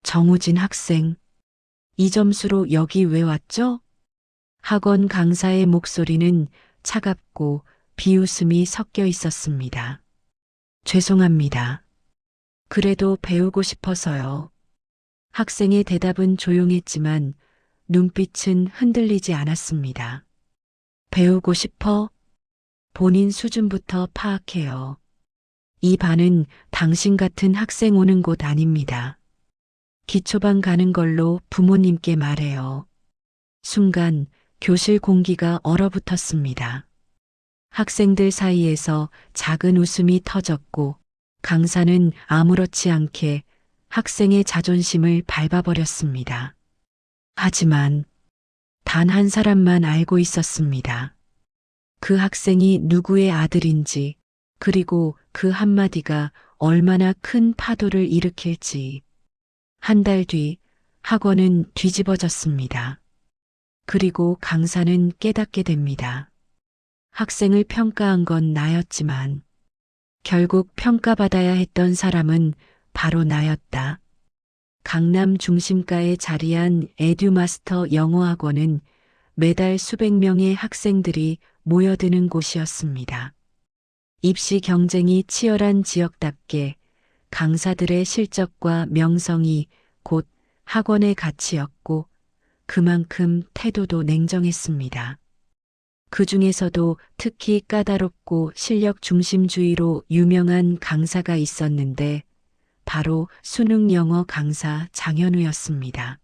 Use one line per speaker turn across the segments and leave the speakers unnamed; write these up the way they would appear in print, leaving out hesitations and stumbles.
정우진 학생, 이 점수로 여기 왜 왔죠? 학원 강사의 목소리는 차갑고 비웃음이 섞여 있었습니다. 죄송합니다. 그래도 배우고 싶어서요. 학생의 대답은 조용했지만 눈빛은 흔들리지 않았습니다. 배우고 싶어? 본인 수준부터 파악해요. 이 반은 당신 같은 학생 오는 곳 아닙니다. 기초반 가는 걸로 부모님께 말해요. 순간 교실 공기가 얼어붙었습니다. 학생들 사이에서 작은 웃음이 터졌고 강사는 아무렇지 않게 학생의 자존심을 밟아버렸습니다. 하지만 단 한 사람만 알고 있었습니다. 그 학생이 누구의 아들인지, 그리고 그 한마디가 얼마나 큰 파도를 일으킬지. 한 달 뒤 학원은 뒤집어졌습니다. 그리고 강사는 깨닫게 됩니다. 학생을 평가한 건 나였지만 결국 평가받아야 했던 사람은 바로 나였다. 강남 중심가에 자리한 에듀마스터 영어학원은 매달 수백 명의 학생들이 모여드는 곳이었습니다. 입시 경쟁이 치열한 지역답게 강사들의 실적과 명성이 곧 학원의 가치였고 그만큼 태도도 냉정했습니다. 그 중에서도 특히 까다롭고 실력 중심주의로 유명한 강사가 있었는데 바로 수능 영어 강사 장현우였습니다.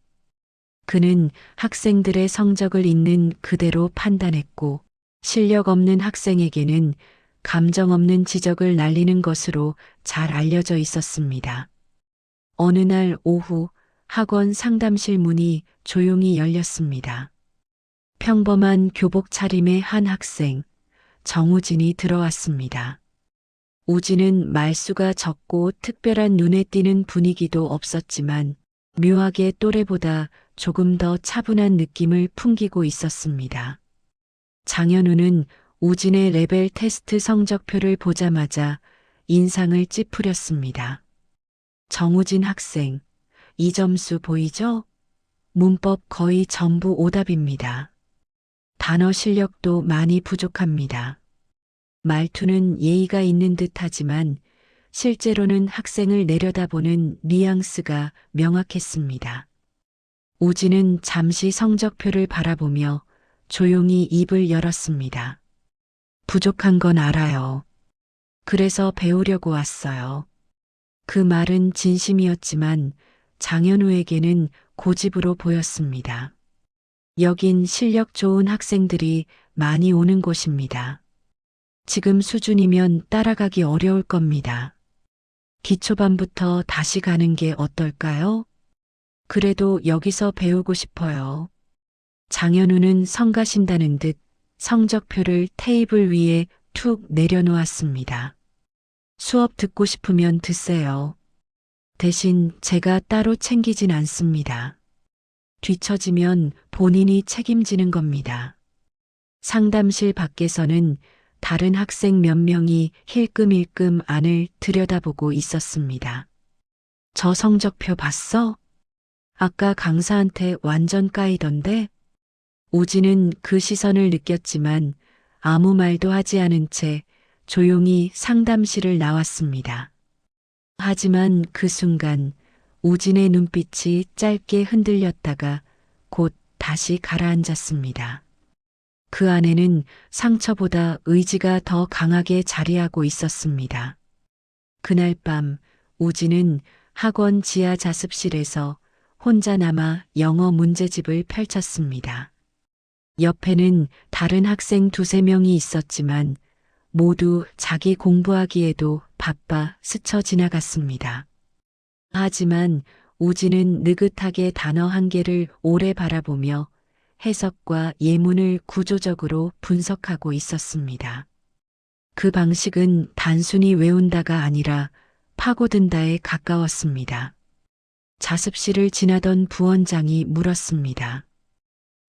그는 학생들의 성적을 있는 그대로 판단했고 실력 없는 학생에게는 감정 없는 지적을 날리는 것으로 잘 알려져 있었습니다. 어느 날 오후 학원 상담실 문이 조용히 열렸습니다. 평범한 교복 차림의 한 학생, 정우진이 들어왔습니다. 우진은 말수가 적고 특별한 눈에 띄는 분위기도 없었지만 묘하게 또래보다 조금 더 차분한 느낌을 풍기고 있었습니다. 장현우는 우진의 레벨 테스트 성적표를 보자마자 인상을 찌푸렸습니다. 정우진 학생, 이 점수 보이죠? 문법 거의 전부 오답입니다. 단어 실력도 많이 부족합니다. 말투는 예의가 있는 듯하지만 실제로는 학생을 내려다보는 뉘앙스가 명확했습니다. 우진은 잠시 성적표를 바라보며 조용히 입을 열었습니다. 부족한 건 알아요. 그래서 배우려고 왔어요. 그 말은 진심이었지만 장현우에게는 고집으로 보였습니다. 여긴 실력 좋은 학생들이 많이 오는 곳입니다. 지금 수준이면 따라가기 어려울 겁니다. 기초반부터 다시 가는 게 어떨까요? 그래도 여기서 배우고 싶어요. 장현우는 성가신다는 듯 성적표를 테이블 위에 툭 내려놓았습니다. 수업 듣고 싶으면 듣세요. 대신 제가 따로 챙기진 않습니다. 뒤처지면 본인이 책임지는 겁니다. 상담실 밖에서는 다른 학생 몇 명이 힐끔힐끔 안을 들여다보고 있었습니다. 저 성적표 봤어? 아까 강사한테 완전 까이던데? 우진은 그 시선을 느꼈지만 아무 말도 하지 않은 채 조용히 상담실을 나왔습니다. 하지만 그 순간 우진의 눈빛이 짧게 흔들렸다가 곧 다시 가라앉았습니다. 그 안에는 상처보다 의지가 더 강하게 자리하고 있었습니다. 그날 밤 우진은 학원 지하 자습실에서 혼자 남아 영어 문제집을 펼쳤습니다. 옆에는 다른 학생 두세 명이 있었지만 모두 자기 공부하기에도 바빠 스쳐 지나갔습니다. 하지만 우진은 느긋하게 단어 한 개를 오래 바라보며 해석과 예문을 구조적으로 분석하고 있었습니다. 그 방식은 단순히 외운다가 아니라 파고든다에 가까웠습니다. 자습실을 지나던 부원장이 물었습니다.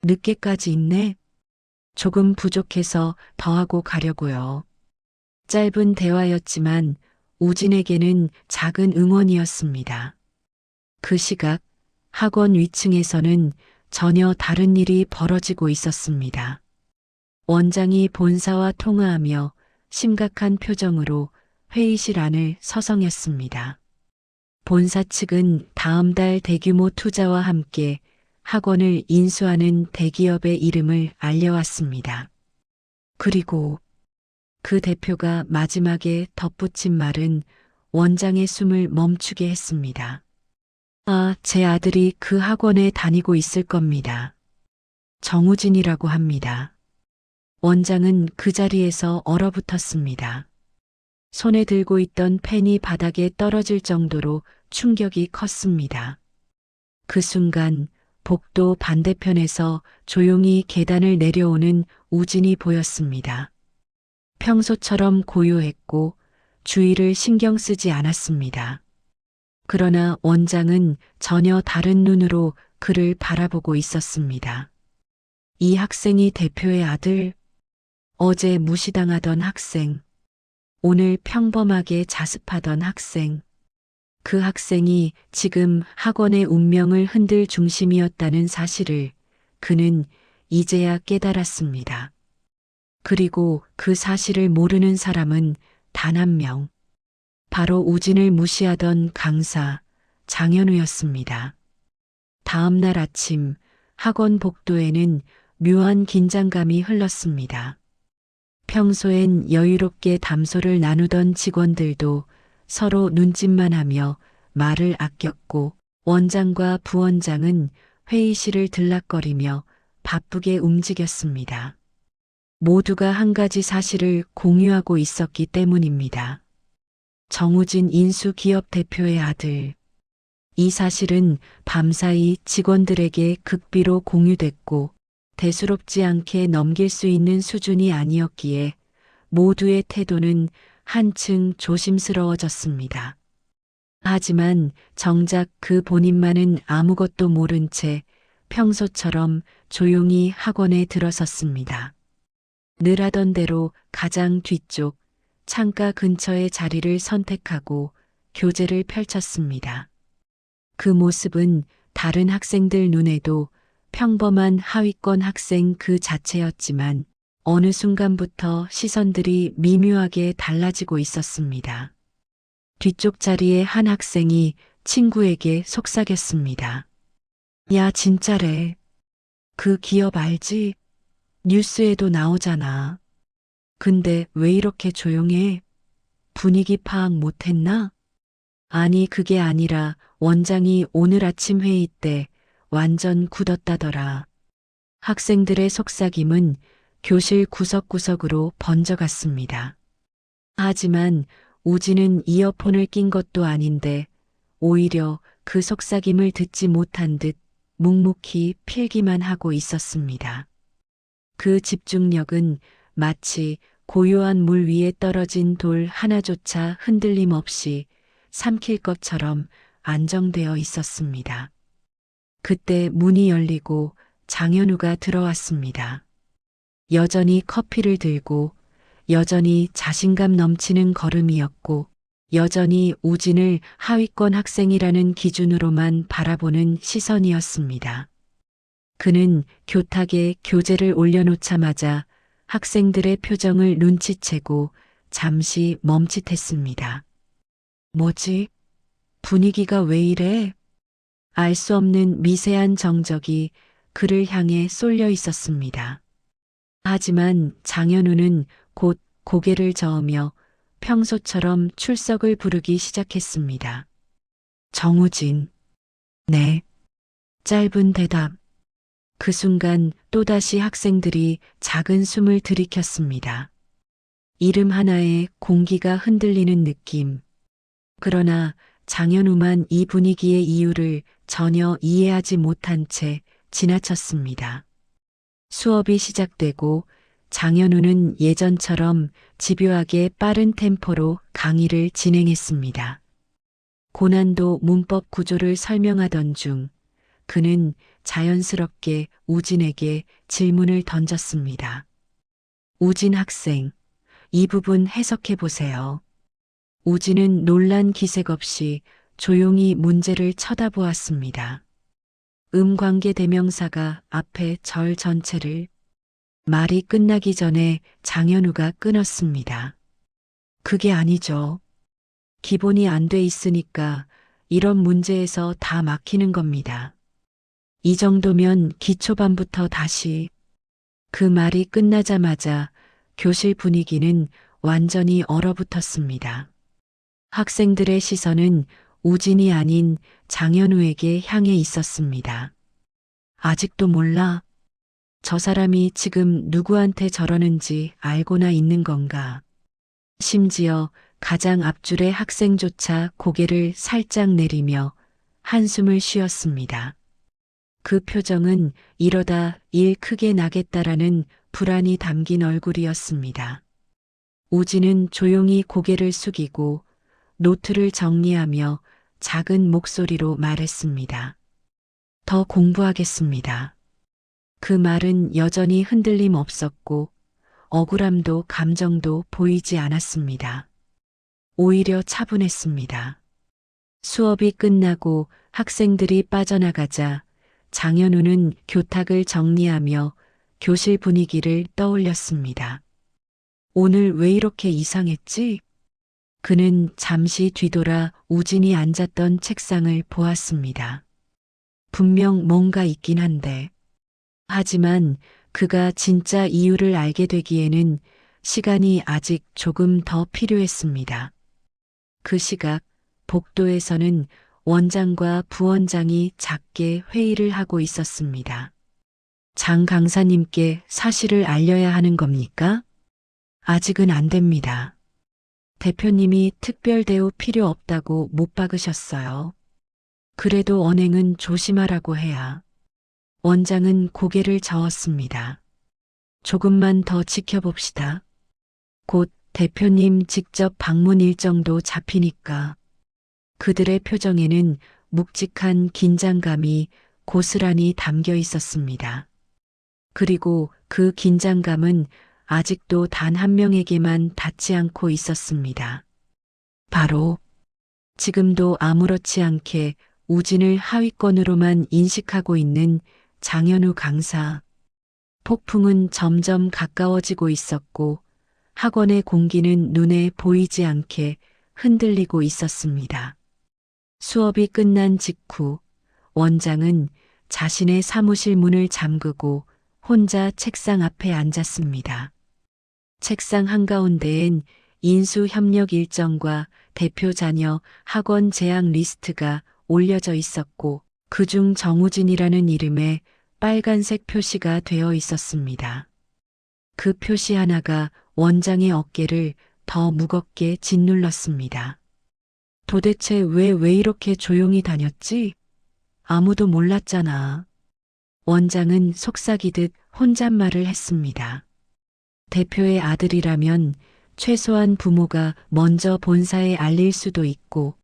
늦게까지 있네? 조금 부족해서 더하고 가려고요. 짧은 대화였지만 우진에게는 작은 응원이었습니다. 그 시각 학원 위층에서는 전혀 다른 일이 벌어지고 있었습니다. 원장이 본사와 통화하며 심각한 표정으로 회의실 안을 서성였습니다. 본사 측은 다음 달 대규모 투자와 함께 학원을 인수하는 대기업의 이름을 알려왔습니다. 그리고 그 대표가 마지막에 덧붙인 말은 원장의 숨을 멈추게 했습니다. 아, 제 아들이 그 학원에 다니고 있을 겁니다. 정우진이라고 합니다. 원장은 그 자리에서 얼어붙었습니다. 손에 들고 있던 펜이 바닥에 떨어질 정도로 충격이 컸습니다. 그 순간 복도 반대편에서 조용히 계단을 내려오는 우진이 보였습니다. 평소처럼 고요했고 주위를 신경 쓰지 않았습니다. 그러나 원장은 전혀 다른 눈으로 그를 바라보고 있었습니다. 이 학생이 대표의 아들, 어제 무시당하던 학생, 오늘 평범하게 자습하던 학생, 그 학생이 지금 학원의 운명을 흔들 중심이었다는 사실을 그는 이제야 깨달았습니다. 그리고 그 사실을 모르는 사람은 단 한 명, 바로 우진을 무시하던 강사 장현우였습니다. 다음 날 아침 학원 복도에는 묘한 긴장감이 흘렀습니다. 평소엔 여유롭게 담소를 나누던 직원들도 서로 눈짓만 하며 말을 아꼈고 원장과 부원장은 회의실을 들락거리며 바쁘게 움직였습니다. 모두가 한 가지 사실을 공유하고 있었기 때문입니다. 정우진 인수기업 대표의 아들. 이 사실은 밤사이 직원들에게 극비로 공유됐고 대수롭지 않게 넘길 수 있는 수준이 아니었기에 모두의 태도는 한층 조심스러워졌습니다. 하지만 정작 그 본인만은 아무것도 모른 채 평소처럼 조용히 학원에 들어섰습니다. 늘 하던 대로 가장 뒤쪽 창가 근처의 자리를 선택하고 교재를 펼쳤습니다. 그 모습은 다른 학생들 눈에도 평범한 하위권 학생 그 자체였지만 어느 순간부터 시선들이 미묘하게 달라지고 있었습니다. 뒤쪽 자리에 한 학생이 친구에게 속삭였습니다. 야, 진짜래. 그 기업 알지? 뉴스에도 나오잖아. 근데 왜 이렇게 조용해? 분위기 파악 못했나? 아니, 그게 아니라 원장이 오늘 아침 회의 때 완전 굳었다더라. 학생들의 속삭임은 교실 구석구석으로 번져갔습니다. 하지만 우진은 이어폰을 낀 것도 아닌데 오히려 그 속삭임을 듣지 못한 듯 묵묵히 필기만 하고 있었습니다. 그 집중력은 마치 고요한 물 위에 떨어진 돌 하나조차 흔들림 없이 삼킬 것처럼 안정되어 있었습니다. 그때 문이 열리고 장현우가 들어왔습니다. 여전히 커피를 들고 여전히 자신감 넘치는 걸음이었고 여전히 우진을 하위권 학생이라는 기준으로만 바라보는 시선이었습니다. 그는 교탁에 교재를 올려놓자마자 학생들의 표정을 눈치채고 잠시 멈칫했습니다. 뭐지? 분위기가 왜 이래? 알 수 없는 미세한 정적이 그를 향해 쏠려 있었습니다. 하지만 장현우는 곧 고개를 저으며 평소처럼 출석을 부르기 시작했습니다. 정우진. 네. 짧은 대답. 그 순간 또다시 학생들이 작은 숨을 들이켰습니다. 이름 하나에 공기가 흔들리는 느낌. 그러나 장현우만 이 분위기의 이유를 전혀 이해하지 못한 채 지나쳤습니다. 수업이 시작되고 장현우는 예전처럼 집요하게 빠른 템포로 강의를 진행했습니다. 고난도 문법 구조를 설명하던 중 그는 자연스럽게 우진에게 질문을 던졌습니다. 우진 학생, 이 부분 해석해 보세요. 우진은 놀란 기색 없이 조용히 문제를 쳐다보았습니다. 관계 대명사가 앞에 절 전체를 말이 끝나기 전에 장현우가 끊었습니다. 그게 아니죠. 기본이 안 돼 있으니까 이런 문제에서 다 막히는 겁니다. 이 정도면 기초반부터 다시. 그 말이 끝나자마자 교실 분위기는 완전히 얼어붙었습니다. 학생들의 시선은 우진이 아닌 장현우에게 향해 있었습니다. 아직도 몰라? 저 사람이 지금 누구한테 저러는지 알고나 있는 건가? 심지어 가장 앞줄의 학생조차 고개를 살짝 내리며 한숨을 쉬었습니다. 그 표정은 이러다 일 크게 나겠다라는 불안이 담긴 얼굴이었습니다. 우진은 조용히 고개를 숙이고 노트를 정리하며 작은 목소리로 말했습니다. 더 공부하겠습니다. 그 말은 여전히 흔들림 없었고 억울함도 감정도 보이지 않았습니다. 오히려 차분했습니다. 수업이 끝나고 학생들이 빠져나가자 장현우는 교탁을 정리하며 교실 분위기를 떠올렸습니다. 오늘 왜 이렇게 이상했지? 그는 잠시 뒤돌아 우진이 앉았던 책상을 보았습니다. 분명 뭔가 있긴 한데. 하지만 그가 진짜 이유를 알게 되기에는 시간이 아직 조금 더 필요했습니다. 그 시각 복도에서는 원장과 부원장이 작게 회의를 하고 있었습니다. 장 강사님께 사실을 알려야 하는 겁니까? 아직은 안 됩니다. 대표님이 특별 대우 필요 없다고 못 박으셨어요. 그래도 언행은 조심하라고 해야. 원장은 고개를 저었습니다. 조금만 더 지켜봅시다. 곧 대표님 직접 방문 일정도 잡히니까. 그들의 표정에는 묵직한 긴장감이 고스란히 담겨 있었습니다. 그리고 그 긴장감은 아직도 단 한 명에게만 닿지 않고 있었습니다. 바로 지금도 아무렇지 않게 우진을 하위권으로만 인식하고 있는 장현우 강사. 폭풍은 점점 가까워지고 있었고 학원의 공기는 눈에 보이지 않게 흔들리고 있었습니다. 수업이 끝난 직후 원장은 자신의 사무실 문을 잠그고 혼자 책상 앞에 앉았습니다. 책상 한가운데엔 인수협력 일정과 대표 자녀 학원 재학 리스트가 올려져 있었고 그중 정우진이라는 이름에 빨간색 표시가 되어 있었습니다. 그 표시 하나가 원장의 어깨를 더 무겁게 짓눌렀습니다. 도대체 왜 이렇게 조용히 다녔지? 아무도 몰랐잖아. 원장은 속삭이듯 혼잣말을 했습니다. 대표의 아들이라면 최소한 부모가 먼저 본사에 알릴 수도 있고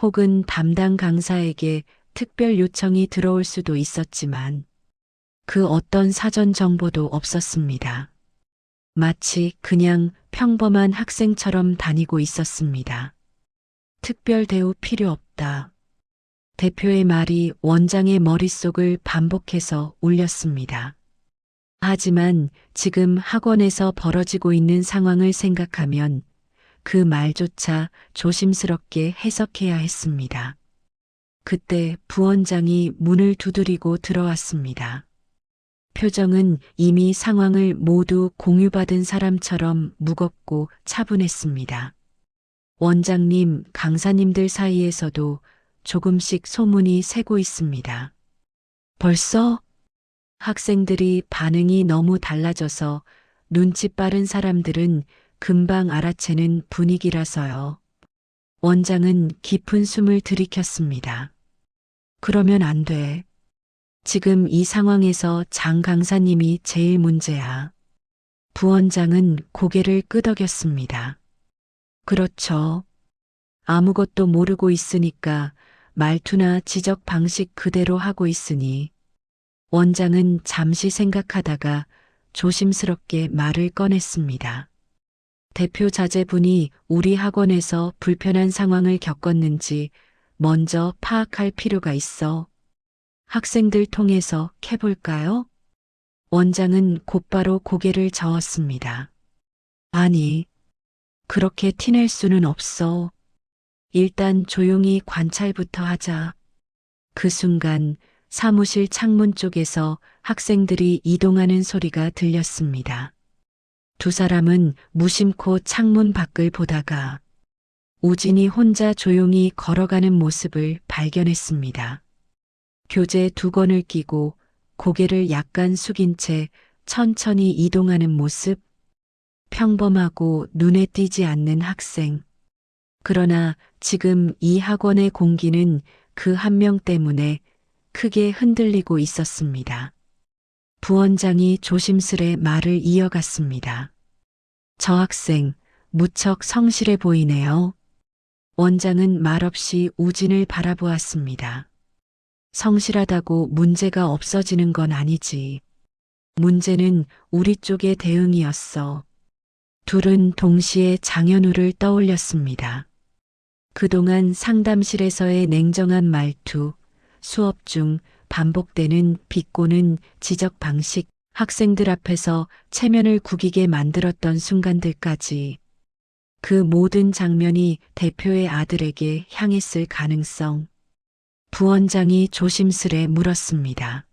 혹은 담당 강사에게 특별 요청이 들어올 수도 있었지만 그 어떤 사전 정보도 없었습니다. 마치 그냥 평범한 학생처럼 다니고 있었습니다. 특별 대우 필요 없다. 대표의 말이 원장의 머릿속을 반복해서 울렸습니다. 하지만 지금 학원에서 벌어지고 있는 상황을 생각하면 그 말조차 조심스럽게 해석해야 했습니다. 그때 부원장이 문을 두드리고 들어왔습니다. 표정은 이미 상황을 모두 공유받은 사람처럼 무겁고 차분했습니다. 원장님, 강사님들 사이에서도 조금씩 소문이 새고 있습니다. 벌써? 학생들이 반응이 너무 달라져서 눈치 빠른 사람들은 금방 알아채는 분위기라서요. 원장은 깊은 숨을 들이켰습니다. 그러면 안 돼. 지금 이 상황에서 장 강사님이 제일 문제야. 부원장은 고개를 끄덕였습니다. 그렇죠. 아무것도 모르고 있으니까 말투나 지적 방식 그대로 하고 있으니. 원장은 잠시 생각하다가 조심스럽게 말을 꺼냈습니다. 대표 자제분이 우리 학원에서 불편한 상황을 겪었는지 먼저 파악할 필요가 있어. 학생들 통해서 캐볼까요? 원장은 곧바로 고개를 저었습니다. 아니, 그렇게 티낼 수는 없어. 일단 조용히 관찰부터 하자. 그 순간 사무실 창문 쪽에서 학생들이 이동하는 소리가 들렸습니다. 두 사람은 무심코 창문 밖을 보다가 우진이 혼자 조용히 걸어가는 모습을 발견했습니다. 교재 두 권을 끼고 고개를 약간 숙인 채 천천히 이동하는 모습, 평범하고 눈에 띄지 않는 학생. 그러나 지금 이 학원의 공기는 그 한 명 때문에 크게 흔들리고 있었습니다. 부원장이 조심스레 말을 이어갔습니다. 저 학생, 무척 성실해 보이네요. 원장은 말없이 우진을 바라보았습니다. 성실하다고 문제가 없어지는 건 아니지. 문제는 우리 쪽의 대응이었어. 둘은 동시에 장현우를 떠올렸습니다. 그동안 상담실에서의 냉정한 말투, 수업 중 반복되는 비꼬는 지적 방식, 학생들 앞에서 체면을 구기게 만들었던 순간들까지 그 모든 장면이 대표의 아들에게 향했을 가능성. 부원장이 조심스레 물었습니다.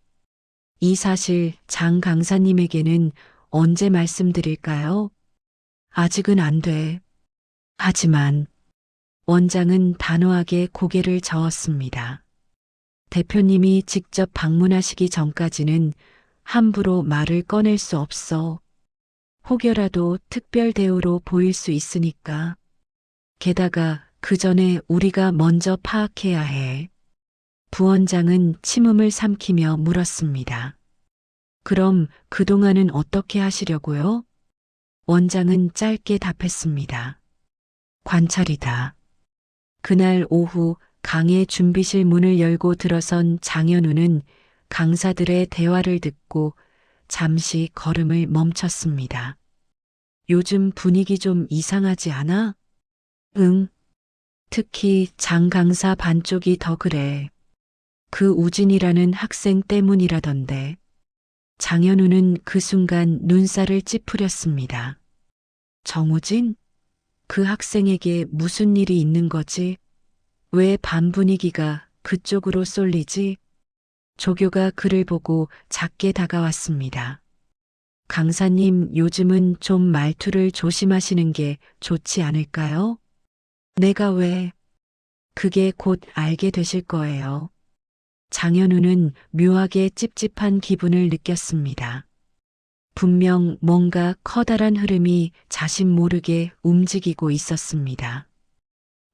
이 사실 장 강사님에게는 언제 말씀드릴까요? 아직은 안 돼. 하지만 원장은 단호하게 고개를 저었습니다. 대표님이 직접 방문하시기 전까지는 함부로 말을 꺼낼 수 없어. 혹여라도 특별 대우로 보일 수 있으니까. 게다가 그 전에 우리가 먼저 파악해야 해. 부원장은 침음을 삼키며 물었습니다. 그럼 그동안은 어떻게 하시려고요? 원장은 짧게 답했습니다. 관찰이다. 그날 오후 강의 준비실 문을 열고 들어선 장현우는 강사들의 대화를 듣고 잠시 걸음을 멈췄습니다. 요즘 분위기 좀 이상하지 않아? 응. 특히 장 강사 반쪽이 더 그래. 그 우진이라는 학생 때문이라던데. 장현우는 그 순간 눈살을 찌푸렸습니다. 정우진? 그 학생에게 무슨 일이 있는 거지? 왜 반 분위기가 그쪽으로 쏠리지? 조교가 그를 보고 작게 다가왔습니다. 강사님, 요즘은 좀 말투를 조심하시는 게 좋지 않을까요? 내가 왜? 그게 곧 알게 되실 거예요. 장현우는 묘하게 찝찝한 기분을 느꼈습니다. 분명 뭔가 커다란 흐름이 자신 모르게 움직이고 있었습니다.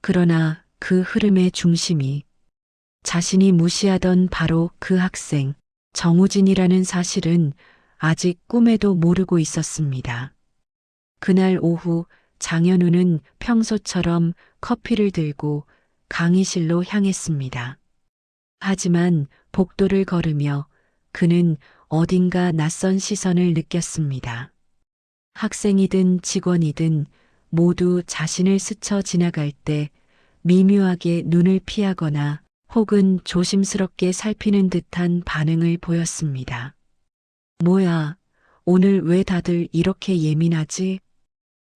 그러나 그 흐름의 중심이 자신이 무시하던 바로 그 학생, 정우진이라는 사실은 아직 꿈에도 모르고 있었습니다. 그날 오후 장현우는 평소처럼 커피를 들고 강의실로 향했습니다. 하지만 복도를 걸으며 그는 어딘가 낯선 시선을 느꼈습니다. 학생이든 직원이든 모두 자신을 스쳐 지나갈 때 미묘하게 눈을 피하거나 혹은 조심스럽게 살피는 듯한 반응을 보였습니다. 뭐야, 오늘 왜 다들 이렇게 예민하지?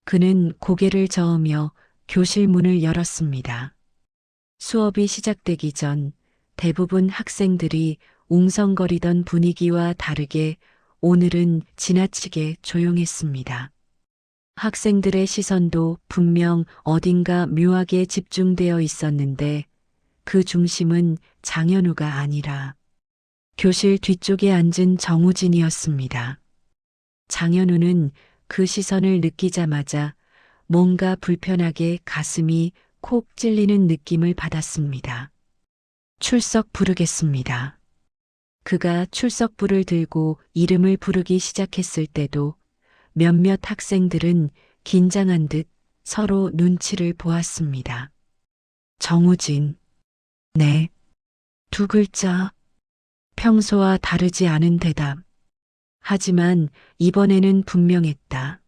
그는 고개를 저으며 교실 문을 열었습니다. 수업이 시작되기 전 대부분 학생들이 웅성거리던 분위기와 다르게 오늘은 지나치게 조용했습니다. 학생들의 시선도 분명 어딘가 묘하게 집중되어 있었는데 그 중심은 장현우가 아니라 교실 뒤쪽에 앉은 정우진이었습니다. 장현우는 그 시선을 느끼자마자 뭔가 불편하게 가슴이 콕 찔리는 느낌을 받았습니다. 출석 부르겠습니다. 그가 출석부를 들고 이름을 부르기 시작했을 때도 몇몇 학생들은 긴장한 듯 서로 눈치를 보았습니다. 정우진. 네. 두 글자. 평소와 다르지 않은 대답. 하지만 이번에는 분명했다.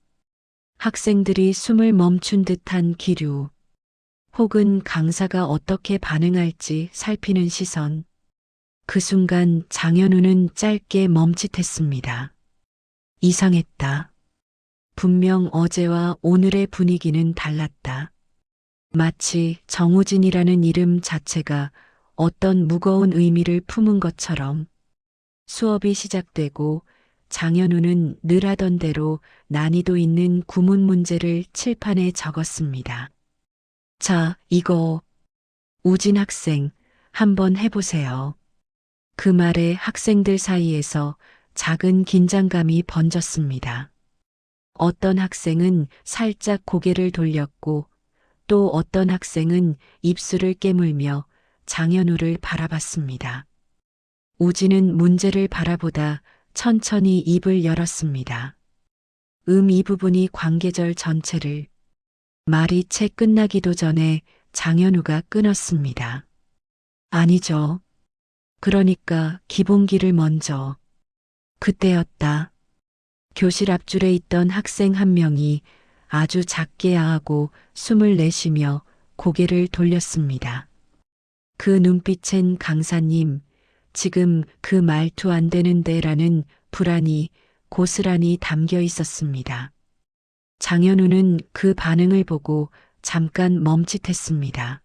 학생들이 숨을 멈춘 듯한 기류. 혹은 강사가 어떻게 반응할지 살피는 시선. 그 순간 장현우는 짧게 멈칫했습니다. 이상했다. 분명 어제와 오늘의 분위기는 달랐다. 마치 정우진이라는 이름 자체가 어떤 무거운 의미를 품은 것처럼. 수업이 시작되고 장현우는 늘 하던 대로 난이도 있는 구문 문제를 칠판에 적었습니다. 자, 이거 우진 학생 한번 해보세요. 그 말에 학생들 사이에서 작은 긴장감이 번졌습니다. 어떤 학생은 살짝 고개를 돌렸고 또 어떤 학생은 입술을 깨물며 장현우를 바라봤습니다. 우진은 문제를 바라보다 천천히 입을 열었습니다. 이 부분이 관계절 전체를. 말이 채 끝나기도 전에 장현우가 끊었습니다. 아니죠. 그러니까 기본기를 먼저. 그때였다. 교실 앞줄에 있던 학생 한 명이 아주 작게 아하고 숨을 내쉬며 고개를 돌렸습니다. 그 눈빛엔 강사님, 지금 그 말투 안 되는데라는 불안이 고스란히 담겨 있었습니다. 장현우는 그 반응을 보고 잠깐 멈칫했습니다.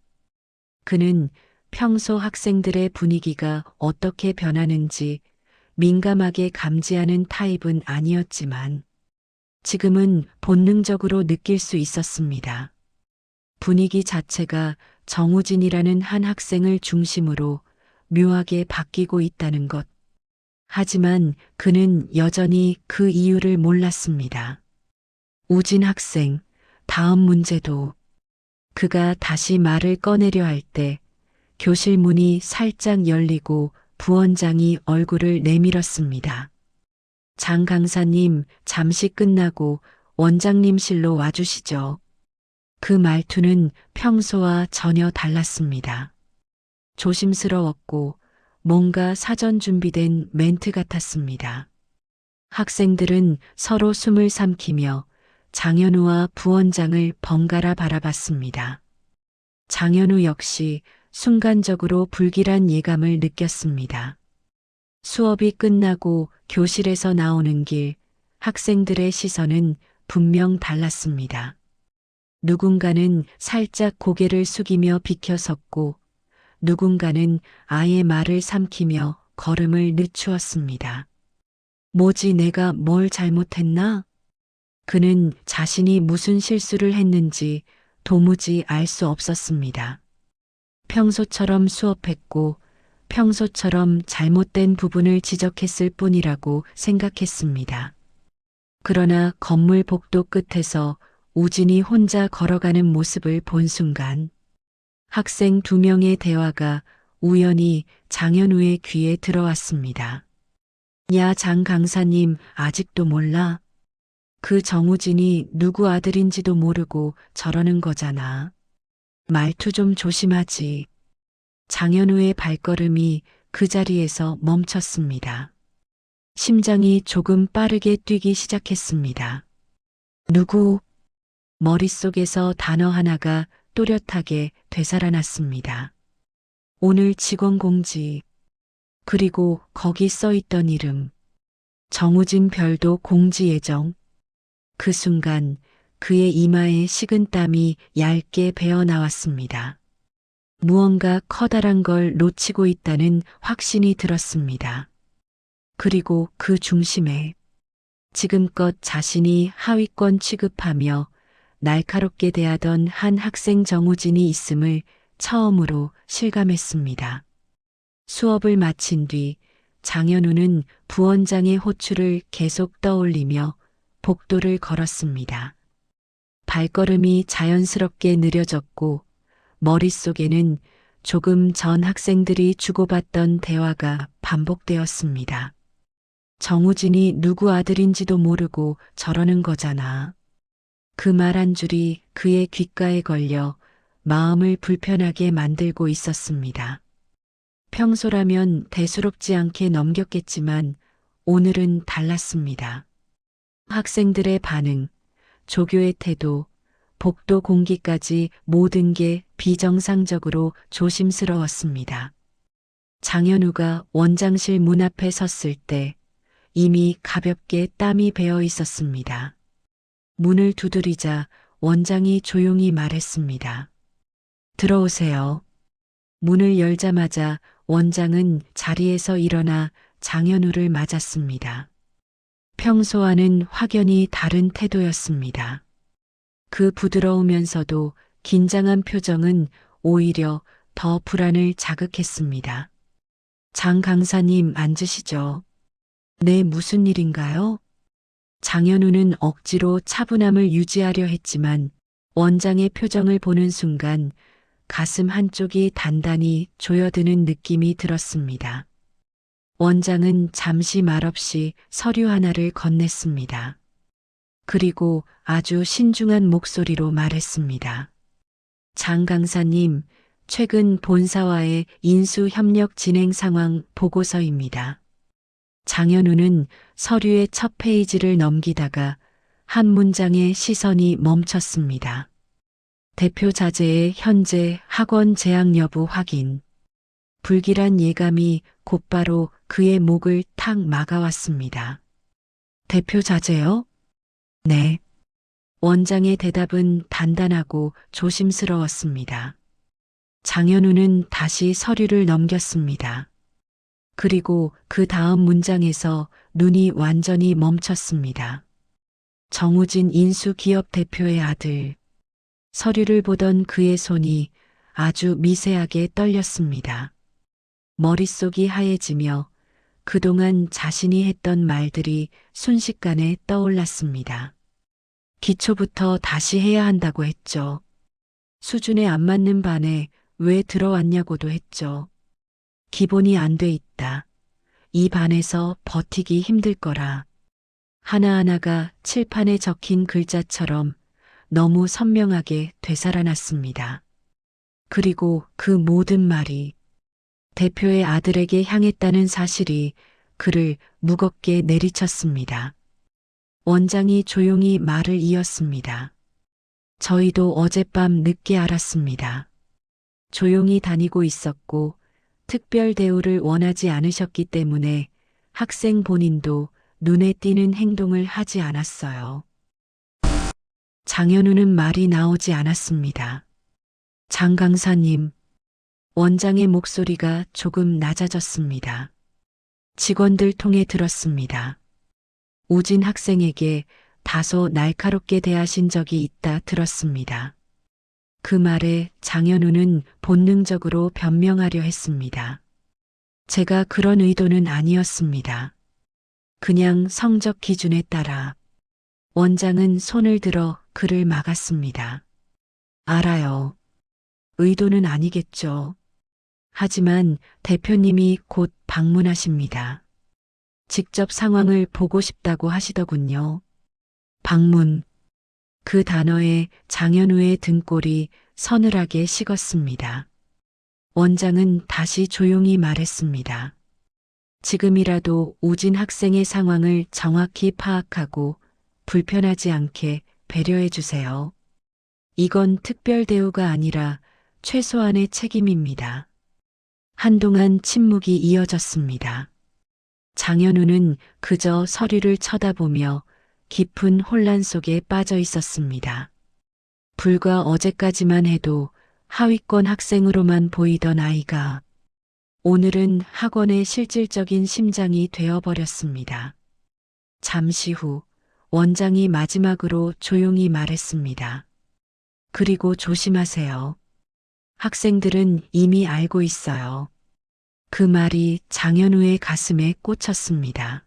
그는 평소 학생들의 분위기가 어떻게 변하는지 민감하게 감지하는 타입은 아니었지만 지금은 본능적으로 느낄 수 있었습니다. 분위기 자체가 정우진이라는 한 학생을 중심으로 묘하게 바뀌고 있다는 것. 하지만 그는 여전히 그 이유를 몰랐습니다. 우진 학생, 다음 문제도. 그가 다시 말을 꺼내려 할 때 교실 문이 살짝 열리고 부원장이 얼굴을 내밀었습니다. 장 강사님, 잠시 끝나고 원장님실로 와주시죠. 그 말투는 평소와 전혀 달랐습니다. 조심스러웠고 뭔가 사전 준비된 멘트 같았습니다. 학생들은 서로 숨을 삼키며 장현우와 부원장을 번갈아 바라봤습니다. 장현우 역시 순간적으로 불길한 예감을 느꼈습니다. 수업이 끝나고 교실에서 나오는 길, 학생들의 시선은 분명 달랐습니다. 누군가는 살짝 고개를 숙이며 비켜섰고 누군가는 아예 말을 삼키며 걸음을 늦추었습니다. 뭐지, 내가 뭘 잘못했나? 그는 자신이 무슨 실수를 했는지 도무지 알 수 없었습니다. 평소처럼 수업했고 평소처럼 잘못된 부분을 지적했을 뿐이라고 생각했습니다. 그러나 건물 복도 끝에서 우진이 혼자 걸어가는 모습을 본 순간 학생 2명의 대화가 우연히 장현우의 귀에 들어왔습니다. 야, 장 강사님, 아직도 몰라? 그 정우진이 누구 아들인지도 모르고 저러는 거잖아. 말투 좀 조심하지. 장현우의 발걸음이 그 자리에서 멈췄습니다. 심장이 조금 빠르게 뛰기 시작했습니다. 누구? 머릿속에서 단어 하나가 또렷하게 되살아났습니다. 오늘 직원 공지. 그리고 거기 써 있던 이름. 정우진 별도 공지 예정. 그 순간 그의 이마에 식은 땀이 얇게 배어 나왔습니다. 무언가 커다란 걸 놓치고 있다는 확신이 들었습니다. 그리고 그 중심에 지금껏 자신이 하위권 취급하며 날카롭게 대하던 한 학생 정우진이 있음을 처음으로 실감했습니다. 수업을 마친 뒤 장현우는 부원장의 호출을 계속 떠올리며 복도를 걸었습니다. 발걸음이 자연스럽게 느려졌고 머릿속에는 조금 전 학생들이 주고받던 대화가 반복되었습니다. 정우진이 누구 아들인지도 모르고 저러는 거잖아. 그 말 한 줄이 그의 귓가에 걸려 마음을 불편하게 만들고 있었습니다. 평소라면 대수롭지 않게 넘겼겠지만 오늘은 달랐습니다. 학생들의 반응, 조교의 태도, 복도 공기까지 모든 게 비정상적으로 조심스러웠습니다. 장현우가 원장실 문 앞에 섰을 때 이미 가볍게 땀이 배어 있었습니다. 문을 두드리자 원장이 조용히 말했습니다. 들어오세요. 문을 열자마자 원장은 자리에서 일어나 장현우를 맞았습니다. 평소와는 확연히 다른 태도였습니다. 그 부드러우면서도 긴장한 표정은 오히려 더 불안을 자극했습니다. 장 강사님 앉으시죠. 네, 무슨 일인가요? 장현우는 억지로 차분함을 유지하려 했지만 원장의 표정을 보는 순간 가슴 한쪽이 단단히 조여드는 느낌이 들었습니다. 원장은 잠시 말없이 서류 하나를 건넸습니다. 그리고 아주 신중한 목소리로 말했습니다. 장 강사님, 최근 본사와의 인수협력 진행 상황 보고서입니다. 장현우는 서류의 첫 페이지를 넘기다가 한 문장에 시선이 멈췄습니다. 대표 자제의 현재 학원 재학 여부 확인. 불길한 예감이 곧바로 그의 목을 탁 막아왔습니다. 대표 자제요? 네. 원장의 대답은 단단하고 조심스러웠습니다. 장현우는 다시 서류를 넘겼습니다. 그리고 그 다음 문장에서 눈이 완전히 멈췄습니다. 정우진 인수기업 대표의 아들. 서류를 보던 그의 손이 아주 미세하게 떨렸습니다. 머릿속이 하얘지며 그동안 자신이 했던 말들이 순식간에 떠올랐습니다. 기초부터 다시 해야 한다고 했죠. 수준에 안 맞는 반에 왜 들어왔냐고도 했죠. 기본이 안 돼 있다. 이 반에서 버티기 힘들 거라. 하나하나가 칠판에 적힌 글자처럼 너무 선명하게 되살아났습니다. 그리고 그 모든 말이 대표의 아들에게 향했다는 사실이 그를 무겁게 내리쳤습니다. 원장이 조용히 말을 이었습니다. 저희도 어젯밤 늦게 알았습니다. 조용히 다니고 있었고 특별 대우를 원하지 않으셨기 때문에 학생 본인도 눈에 띄는 행동을 하지 않았어요. 장현우는 말이 나오지 않았습니다. 장 강사님, 원장의 목소리가 조금 낮아졌습니다. 직원들 통해 들었습니다. 우진 학생에게 다소 날카롭게 대하신 적이 있다 들었습니다. 그 말에 장현우는 본능적으로 변명하려 했습니다. 제가 그런 의도는 아니었습니다. 그냥 성적 기준에 따라. 원장은 손을 들어 그를 막았습니다. 알아요. 의도는 아니겠죠. 하지만 대표님이 곧 방문하십니다. 직접 상황을 보고 싶다고 하시더군요. 방문. 그 단어에 장현우의 등골이 서늘하게 식었습니다. 원장은 다시 조용히 말했습니다. 지금이라도 우진 학생의 상황을 정확히 파악하고 불편하지 않게 배려해 주세요. 이건 특별 대우가 아니라 최소한의 책임입니다. 한동안 침묵이 이어졌습니다. 장현우는 그저 서류를 쳐다보며 깊은 혼란 속에 빠져 있었습니다. 불과 어제까지만 해도 하위권 학생으로만 보이던 아이가 오늘은 학원의 실질적인 심장이 되어버렸습니다. 잠시 후 원장이 마지막으로 조용히 말했습니다. 그리고 조심하세요. 학생들은 이미 알고 있어요. 그 말이 장현우의 가슴에 꽂혔습니다.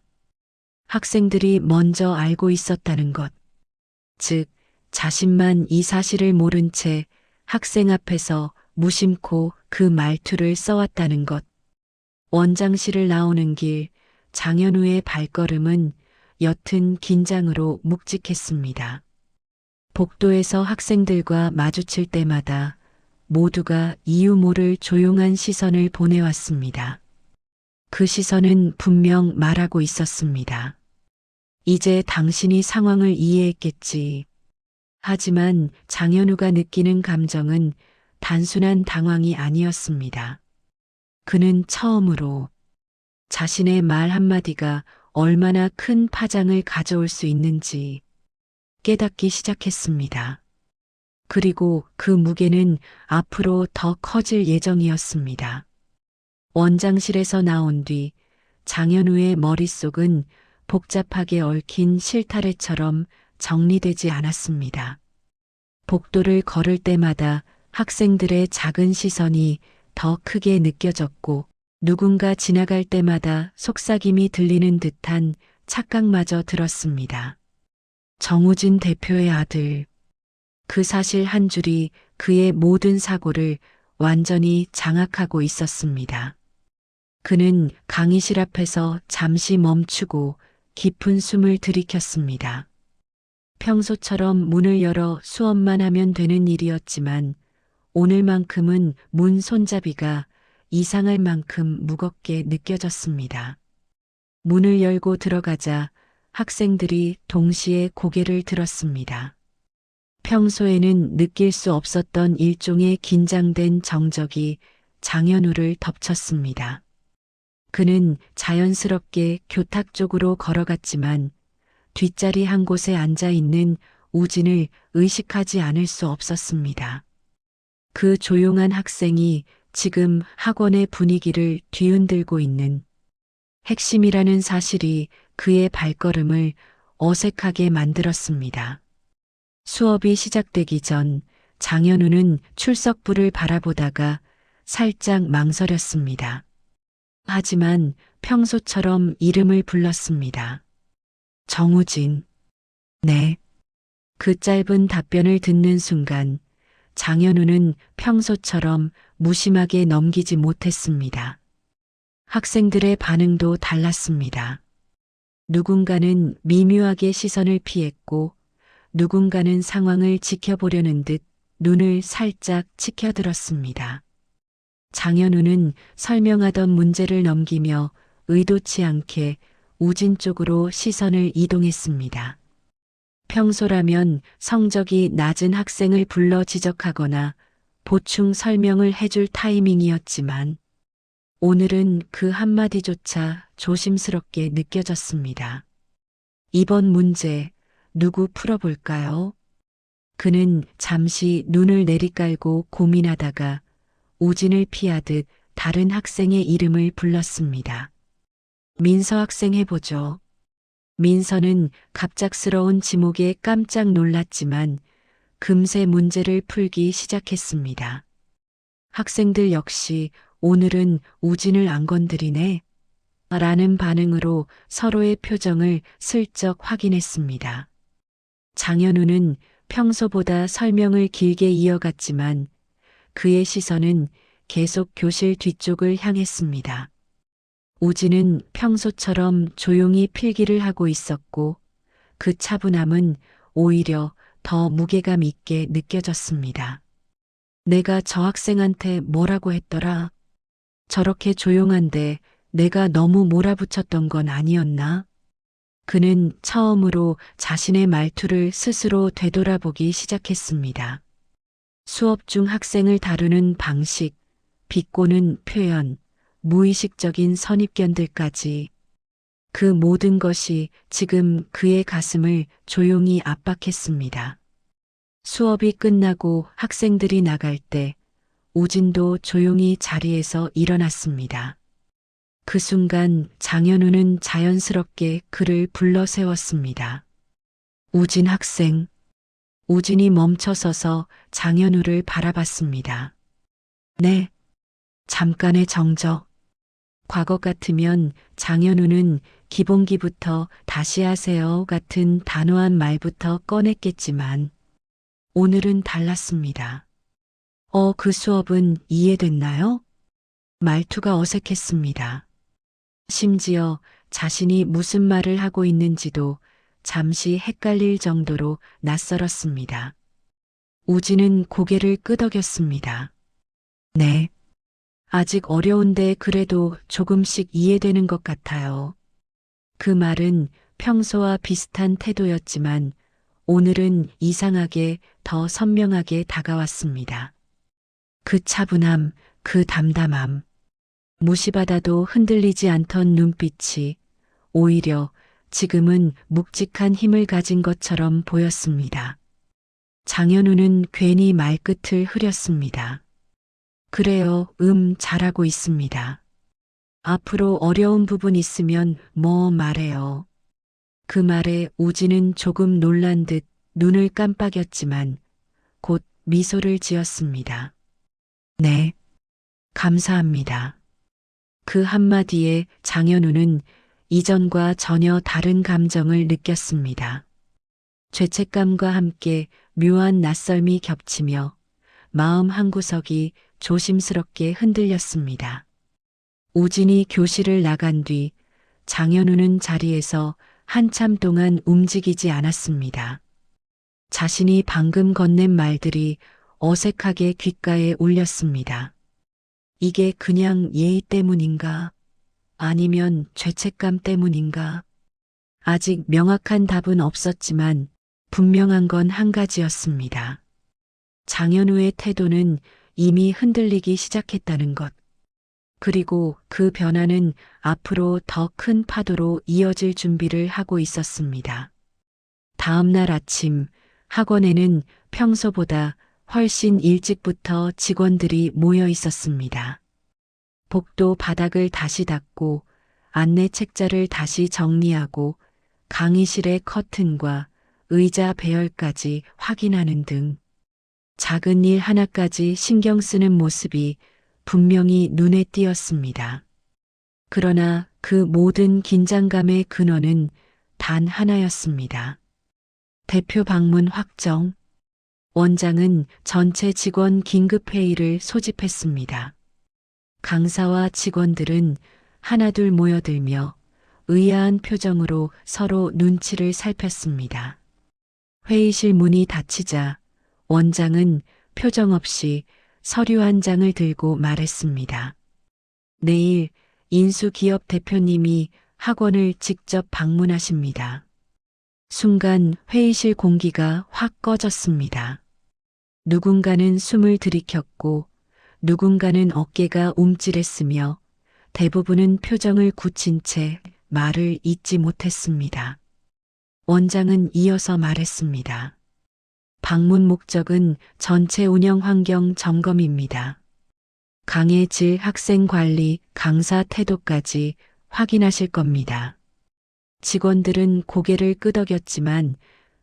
학생들이 먼저 알고 있었다는 것, 즉 자신만 이 사실을 모른 채 학생 앞에서 무심코 그 말투를 써왔다는 것. 원장실을 나오는 길 장현우의 발걸음은 옅은 긴장으로 묵직했습니다. 복도에서 학생들과 마주칠 때마다 모두가 이유 모를 조용한 시선을 보내왔습니다. 그 시선은 분명 말하고 있었습니다. 이제 당신이 상황을 이해했겠지. 하지만 장현우가 느끼는 감정은 단순한 당황이 아니었습니다. 그는 처음으로 자신의 말 한마디가 얼마나 큰 파장을 가져올 수 있는지 깨닫기 시작했습니다. 그리고 그 무게는 앞으로 더 커질 예정이었습니다. 원장실에서 나온 뒤 장현우의 머릿속은 복잡하게 얽힌 실타래처럼 정리되지 않았습니다. 복도를 걸을 때마다 학생들의 작은 시선이 더 크게 느껴졌고 누군가 지나갈 때마다 속삭임이 들리는 듯한 착각마저 들었습니다. 정우진 대표의 아들. 그 사실 한 줄이 그의 모든 사고를 완전히 장악하고 있었습니다. 그는 강의실 앞에서 잠시 멈추고 깊은 숨을 들이켰습니다. 평소처럼 문을 열어 수업만 하면 되는 일이었지만 오늘만큼은 문 손잡이가 이상할 만큼 무겁게 느껴졌습니다. 문을 열고 들어가자 학생들이 동시에 고개를 들었습니다. 평소에는 느낄 수 없었던 일종의 긴장된 정적이 장현우를 덮쳤습니다. 그는 자연스럽게 교탁 쪽으로 걸어갔지만 뒷자리 한 곳에 앉아 있는 우진을 의식하지 않을 수 없었습니다. 그 조용한 학생이 지금 학원의 분위기를 뒤흔들고 있는 핵심이라는 사실이 그의 발걸음을 어색하게 만들었습니다. 수업이 시작되기 전 장현우는 출석부를 바라보다가 살짝 망설였습니다. 하지만 평소처럼 이름을 불렀습니다. 정우진. 네. 그 짧은 답변을 듣는 순간 장현우는 평소처럼 무심하게 넘기지 못했습니다. 학생들의 반응도 달랐습니다. 누군가는 미묘하게 시선을 피했고 누군가는 상황을 지켜보려는 듯 눈을 살짝 치켜들었습니다. 장현우는 설명하던 문제를 넘기며 의도치 않게 우진 쪽으로 시선을 이동했습니다. 평소라면 성적이 낮은 학생을 불러 지적하거나 보충 설명을 해줄 타이밍이었지만 오늘은 그 한마디조차 조심스럽게 느껴졌습니다. 이번 문제 누구 풀어볼까요? 그는 잠시 눈을 내리깔고 고민하다가 우진을 피하듯 다른 학생의 이름을 불렀습니다. 민서 학생 해보죠. 민서는 갑작스러운 지목에 깜짝 놀랐지만 금세 문제를 풀기 시작했습니다. 학생들 역시 오늘은 우진을 안 건드리네 라는 반응으로 서로의 표정을 슬쩍 확인했습니다. 장현우는 평소보다 설명을 길게 이어갔지만 그의 시선은 계속 교실 뒤쪽을 향했습니다. 우진은 평소처럼 조용히 필기를 하고 있었고 그 차분함은 오히려 더 무게감 있게 느껴졌습니다. 내가 저 학생한테 뭐라고 했더라? 저렇게 조용한데 내가 너무 몰아붙였던 건 아니었나? 그는 처음으로 자신의 말투를 스스로 되돌아보기 시작했습니다. 수업 중 학생을 다루는 방식, 비꼬는 표현, 무의식적인 선입견들까지 그 모든 것이 지금 그의 가슴을 조용히 압박했습니다. 수업이 끝나고 학생들이 나갈 때 우진도 조용히 자리에서 일어났습니다. 그 순간 장현우는 자연스럽게 그를 불러 세웠습니다. 우진 학생. 우진이 멈춰서서 장현우를 바라봤습니다. 네. 잠깐의 정적. 과거 같으면 장현우는 기본기부터 다시 하세요 같은 단호한 말부터 꺼냈겠지만 오늘은 달랐습니다. 그 수업은 이해됐나요? 말투가 어색했습니다. 심지어 자신이 무슨 말을 하고 있는지도 잠시 헷갈릴 정도로 낯설었습니다. 우진은 고개를 끄덕였습니다. 네. 아직 어려운데 그래도 조금씩 이해되는 것 같아요. 그 말은 평소와 비슷한 태도였지만 오늘은 이상하게 더 선명하게 다가왔습니다. 그 차분함, 그 담담함, 무시받아도 흔들리지 않던 눈빛이 오히려 지금은 묵직한 힘을 가진 것처럼 보였습니다. 장현우는 괜히 말끝을 흐렸습니다. 그래요, 잘하고 있습니다. 앞으로 어려운 부분 있으면 뭐 말해요. 그 말에 우진은 조금 놀란 듯 눈을 깜빡였지만 곧 미소를 지었습니다. 네, 감사합니다. 그 한마디에 장현우는 이전과 전혀 다른 감정을 느꼈습니다. 죄책감과 함께 묘한 낯설미 겹치며 마음 한구석이 조심스럽게 흔들렸습니다. 우진이 교실을 나간 뒤 장현우는 자리에서 한참 동안 움직이지 않았습니다. 자신이 방금 건넨 말들이 어색하게 귓가에 울렸습니다. 이게 그냥 예의 때문인가? 아니면 죄책감 때문인가? 아직 명확한 답은 없었지만 분명한 건 한 가지였습니다. 장현우의 태도는 이미 흔들리기 시작했다는 것. 그리고 그 변화는 앞으로 더 큰 파도로 이어질 준비를 하고 있었습니다. 다음 날 아침 학원에는 평소보다 훨씬 일찍부터 직원들이 모여 있었습니다. 복도 바닥을 다시 닦고 안내 책자를 다시 정리하고 강의실의 커튼과 의자 배열까지 확인하는 등 작은 일 하나까지 신경 쓰는 모습이 분명히 눈에 띄었습니다. 그러나 그 모든 긴장감의 근원은 단 하나였습니다. 대표 방문 확정. 원장은 전체 직원 긴급회의를 소집했습니다. 강사와 직원들은 하나둘 모여들며 의아한 표정으로 서로 눈치를 살폈습니다. 회의실 문이 닫히자 원장은 표정 없이 서류 한 장을 들고 말했습니다. 내일 인수기업 대표님이 학원을 직접 방문하십니다. 순간 회의실 공기가 확 꺼졌습니다. 누군가는 숨을 들이켰고 누군가는 어깨가 움찔했으며 대부분은 표정을 굳힌 채 말을 잇지 못했습니다. 원장은 이어서 말했습니다. 방문 목적은 전체 운영 환경 점검입니다. 강해질 학생 관리, 강사 태도까지 확인하실 겁니다. 직원들은 고개를 끄덕였지만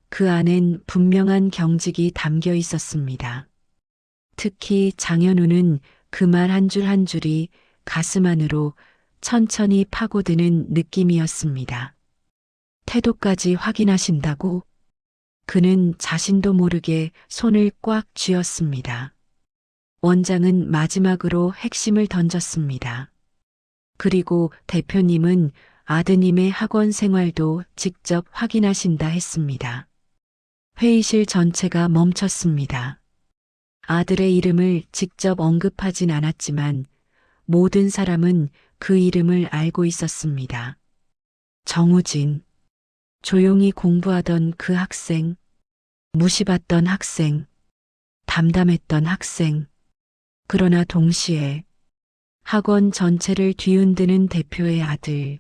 그 안엔 분명한 경직이 담겨 있었습니다. 특히 장현우는 그 말 한 줄 한 줄이 가슴 안으로 천천히 파고드는 느낌이었습니다. 태도까지 확인하신다고? 그는 자신도 모르게 손을 꽉 쥐었습니다. 원장은 마지막으로 핵심을 던졌습니다. 그리고 대표님은 아드님의 학원 생활도 직접 확인하신다 했습니다. 회의실 전체가 멈췄습니다. 아들의 이름을 직접 언급하진 않았지만 모든 사람은 그 이름을 알고 있었습니다. 정우진. 조용히 공부하던 그 학생, 무시받던 학생, 담담했던 학생. 그러나 동시에 학원 전체를 뒤흔드는 대표의 아들.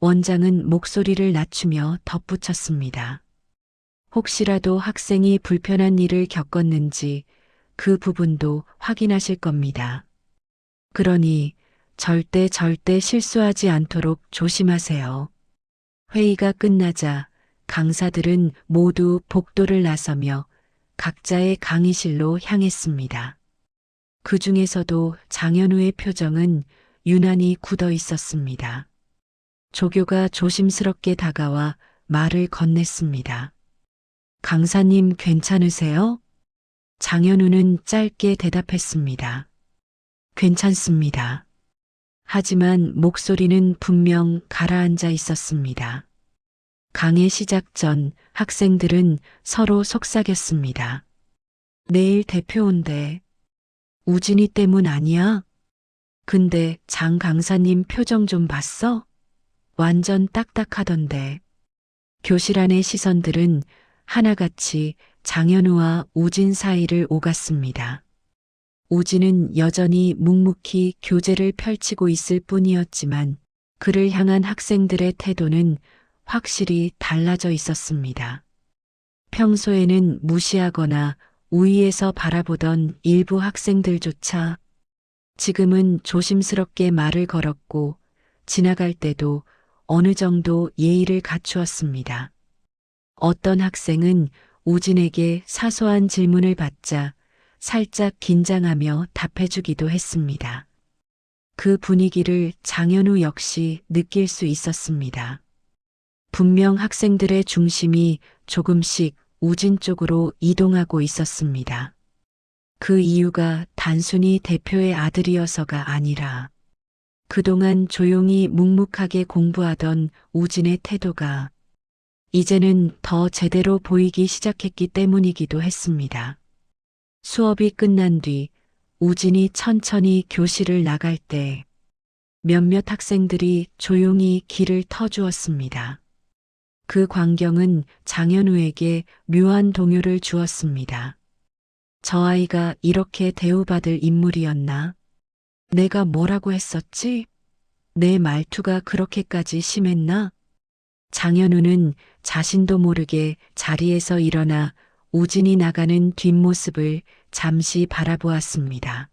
원장은 목소리를 낮추며 덧붙였습니다. 혹시라도 학생이 불편한 일을 겪었는지 그 부분도 확인하실 겁니다. 그러니 절대 실수하지 않도록 조심하세요. 회의가 끝나자 강사들은 모두 복도를 나서며 각자의 강의실로 향했습니다. 그 중에서도 장현우의 표정은 유난히 굳어 있었습니다. 조교가 조심스럽게 다가와 말을 건넸습니다. 강사님 괜찮으세요? 장현우는 짧게 대답했습니다. 괜찮습니다. 하지만 목소리는 분명 가라앉아 있었습니다. 강의 시작 전 학생들은 서로 속삭였습니다. 내일 대표 온대. 우진이 때문 아니야? 근데 장 강사님 표정 좀 봤어? 완전 딱딱하던데. 교실 안의 시선들은 하나같이 장현우와 우진 사이를 오갔습니다. 우진은 여전히 묵묵히 교재를 펼치고 있을 뿐이었지만 그를 향한 학생들의 태도는 확실히 달라져 있었습니다. 평소에는 무시하거나 우위에서 바라보던 일부 학생들조차 지금은 조심스럽게 말을 걸었고 지나갈 때도 어느 정도 예의를 갖추었습니다. 어떤 학생은 우진에게 사소한 질문을 받자 살짝 긴장하며 답해주기도 했습니다. 그 분위기를 장현우 역시 느낄 수 있었습니다. 분명 학생들의 중심이 조금씩 우진 쪽으로 이동하고 있었습니다. 그 이유가 단순히 대표의 아들이어서가 아니라 그동안 조용히 묵묵하게 공부하던 우진의 태도가 이제는 더 제대로 보이기 시작했기 때문이기도 했습니다. 수업이 끝난 뒤 우진이 천천히 교실을 나갈 때 몇몇 학생들이 조용히 길을 터주었습니다. 그 광경은 장현우에게 묘한 동요를 주었습니다. 저 아이가 이렇게 대우받을 인물이었나? 내가 뭐라고 했었지? 내 말투가 그렇게까지 심했나? 장현우는 자신도 모르게 자리에서 일어나 우진이 나가는 뒷모습을 잠시 바라보았습니다.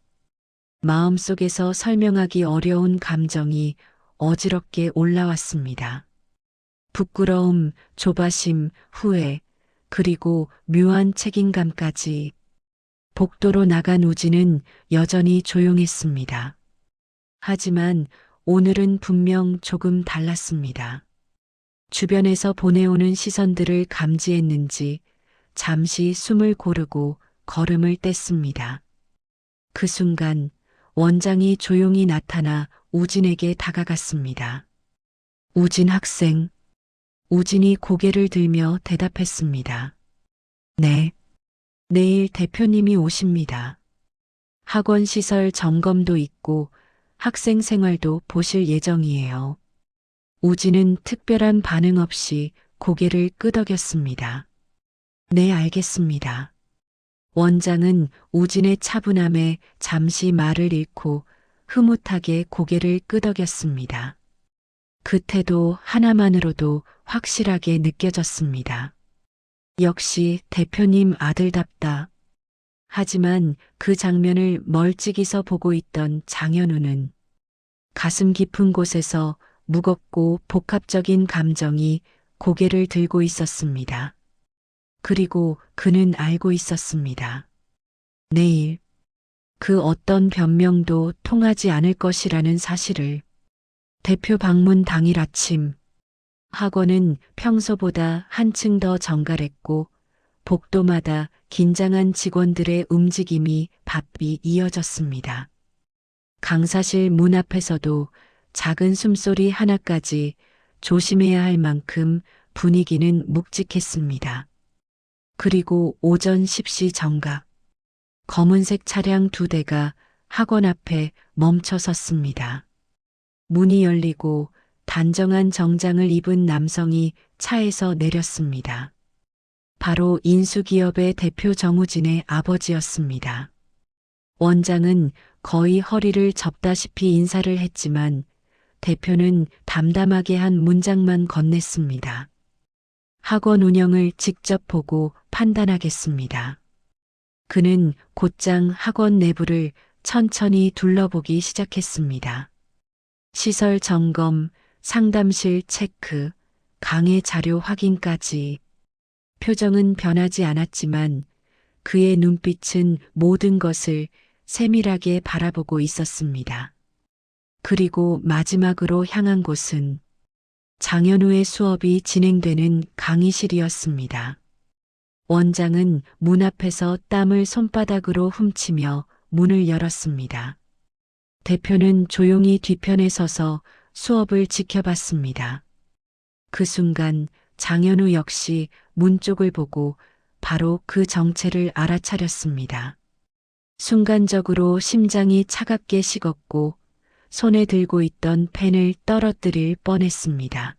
마음속에서 설명하기 어려운 감정이 어지럽게 올라왔습니다. 부끄러움, 조바심, 후회, 그리고 묘한 책임감까지. 복도로 나간 우진은 여전히 조용했습니다. 하지만 오늘은 분명 조금 달랐습니다. 주변에서 보내오는 시선들을 감지했는지 잠시 숨을 고르고 걸음을 뗐습니다. 그 순간 원장이 조용히 나타나 우진에게 다가갔습니다. 우진 학생. 우진이 고개를 들며 대답했습니다. 네. 내일 대표님이 오십니다. 학원 시설 점검도 있고 학생 생활도 보실 예정이에요. 우진은 특별한 반응 없이 고개를 끄덕였습니다. 네, 알겠습니다. 원장은 우진의 차분함에 잠시 말을 잃고 흐뭇하게 고개를 끄덕였습니다. 그 태도 하나만으로도 확실하게 느껴졌습니다. 역시 대표님 아들답다. 하지만 그 장면을 멀찍이서 보고 있던 장현우는 가슴 깊은 곳에서 무겁고 복합적인 감정이 고개를 들고 있었습니다. 그리고 그는 알고 있었습니다. 내일 그 어떤 변명도 통하지 않을 것이라는 사실을. 대표 방문 당일 아침 학원은 평소보다 한층 더 정갈했고 복도마다 긴장한 직원들의 움직임이 바삐 이어졌습니다. 강사실 문 앞에서도 작은 숨소리 하나까지 조심해야 할 만큼 분위기는 묵직했습니다. 그리고 오전 10시 정각, 검은색 차량 2대가 학원 앞에 멈춰 섰습니다. 문이 열리고 단정한 정장을 입은 남성이 차에서 내렸습니다. 바로 인수기업의 대표 정우진의 아버지였습니다. 원장은 거의 허리를 접다시피 인사를 했지만 대표는 담담하게 한 문장만 건넸습니다. 학원 운영을 직접 보고 판단하겠습니다. 그는 곧장 학원 내부를 천천히 둘러보기 시작했습니다. 시설 점검, 상담실 체크, 강의 자료 확인까지. 표정은 변하지 않았지만 그의 눈빛은 모든 것을 세밀하게 바라보고 있었습니다. 그리고 마지막으로 향한 곳은 장현우의 수업이 진행되는 강의실이었습니다. 원장은 문 앞에서 땀을 손바닥으로 훔치며 문을 열었습니다. 대표는 조용히 뒤편에 서서 수업을 지켜봤습니다. 그 순간 장현우 역시 문 쪽을 보고 바로 그 정체를 알아차렸습니다. 순간적으로 심장이 차갑게 식었고 손에 들고 있던 펜을 떨어뜨릴 뻔했습니다.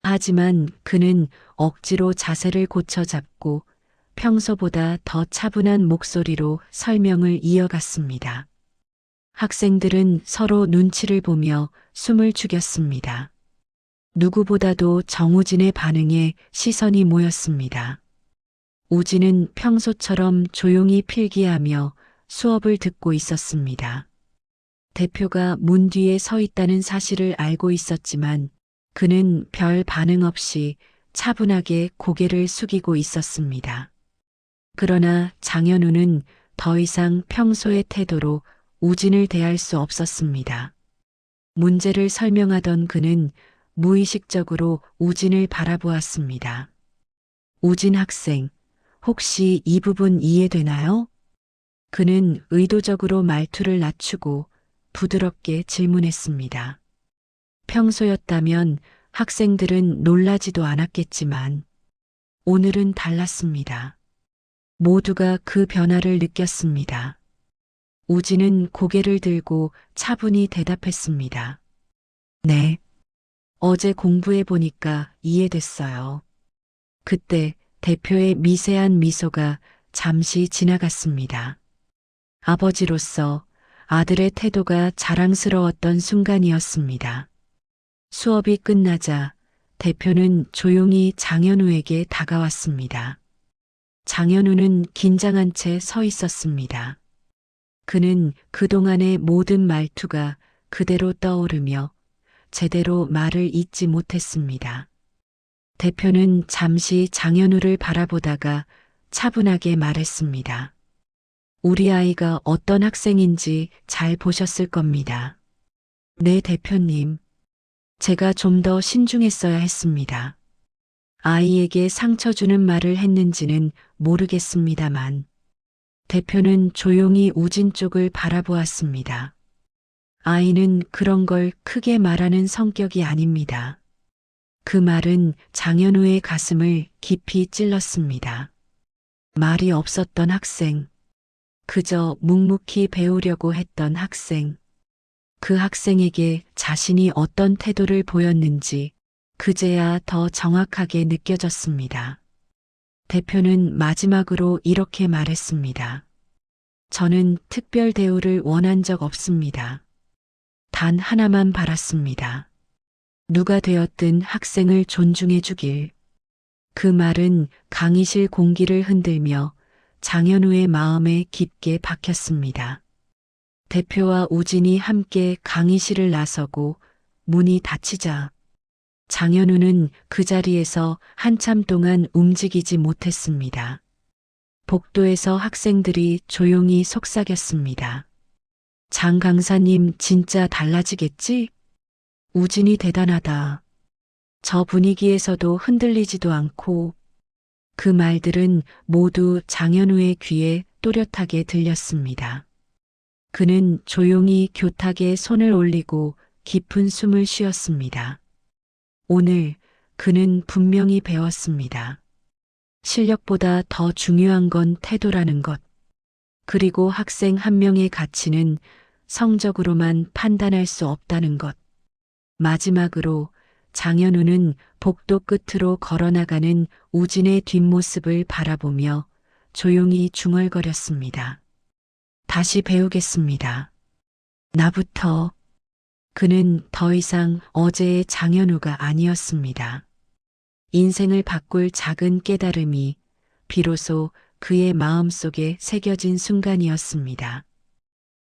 하지만 그는 억지로 자세를 고쳐 잡고 평소보다 더 차분한 목소리로 설명을 이어갔습니다. 학생들은 서로 눈치를 보며 숨을 죽였습니다. 누구보다도 정우진의 반응에 시선이 모였습니다. 우진은 평소처럼 조용히 필기하며 수업을 듣고 있었습니다. 대표가 문 뒤에 서 있다는 사실을 알고 있었지만 그는 별 반응 없이 차분하게 고개를 숙이고 있었습니다. 그러나 장현우는 더 이상 평소의 태도로 우진을 대할 수 없었습니다. 문제를 설명하던 그는 무의식적으로 우진을 바라보았습니다. 우진 학생, 혹시 이 부분 이해되나요? 그는 의도적으로 말투를 낮추고 부드럽게 질문했습니다. 평소였다면 학생들은 놀라지도 않았겠지만 오늘은 달랐습니다. 모두가 그 변화를 느꼈습니다. 우진은 고개를 들고 차분히 대답했습니다. 네. 어제 공부해 보니까 이해됐어요. 그때 대표의 미세한 미소가 잠시 지나갔습니다. 아버지로서 아들의 태도가 자랑스러웠던 순간이었습니다. 수업이 끝나자 대표는 조용히 장현우에게 다가왔습니다. 장현우는 긴장한 채 서 있었습니다. 그는 그동안의 모든 말투가 그대로 떠오르며 제대로 말을 잇지 못했습니다. 대표는 잠시 장현우를 바라보다가 차분하게 말했습니다. 우리 아이가 어떤 학생인지 잘 보셨을 겁니다. 네, 대표님. 제가 좀 더 신중했어야 했습니다. 아이에게 상처 주는 말을 했는지는 모르겠습니다만. 대표는 조용히 우진 쪽을 바라보았습니다. 아이는 그런 걸 크게 말하는 성격이 아닙니다. 그 말은 장현우의 가슴을 깊이 찔렀습니다. 말이 없었던 학생. 그저 묵묵히 배우려고 했던 학생. 그 학생에게 자신이 어떤 태도를 보였는지 그제야 더 정확하게 느껴졌습니다. 대표는 마지막으로 이렇게 말했습니다. 저는 특별 대우를 원한 적 없습니다. 단 하나만 바랐습니다. 누가 되었든 학생을 존중해 주길. 그 말은 강의실 공기를 흔들며 장현우의 마음에 깊게 박혔습니다. 대표와 우진이 함께 강의실을 나서고 문이 닫히자 장현우는 그 자리에서 한참 동안 움직이지 못했습니다. 복도에서 학생들이 조용히 속삭였습니다. 장 강사님 진짜 달라지겠지? 우진이 대단하다. 저 분위기에서도 흔들리지도 않고. 그 말들은 모두 장현우의 귀에 또렷하게 들렸습니다. 그는 조용히 교탁에 손을 올리고 깊은 숨을 쉬었습니다. 오늘 그는 분명히 배웠습니다. 실력보다 더 중요한 건 태도라는 것. 그리고 학생 한 명의 가치는 성적으로만 판단할 수 없다는 것. 마지막으로 장현우는 복도 끝으로 걸어나가는 우진의 뒷모습을 바라보며 조용히 중얼거렸습니다. 다시 배우겠습니다. 나부터. 그는 더 이상 어제의 장현우가 아니었습니다. 인생을 바꿀 작은 깨달음이 비로소 그의 마음속에 새겨진 순간이었습니다.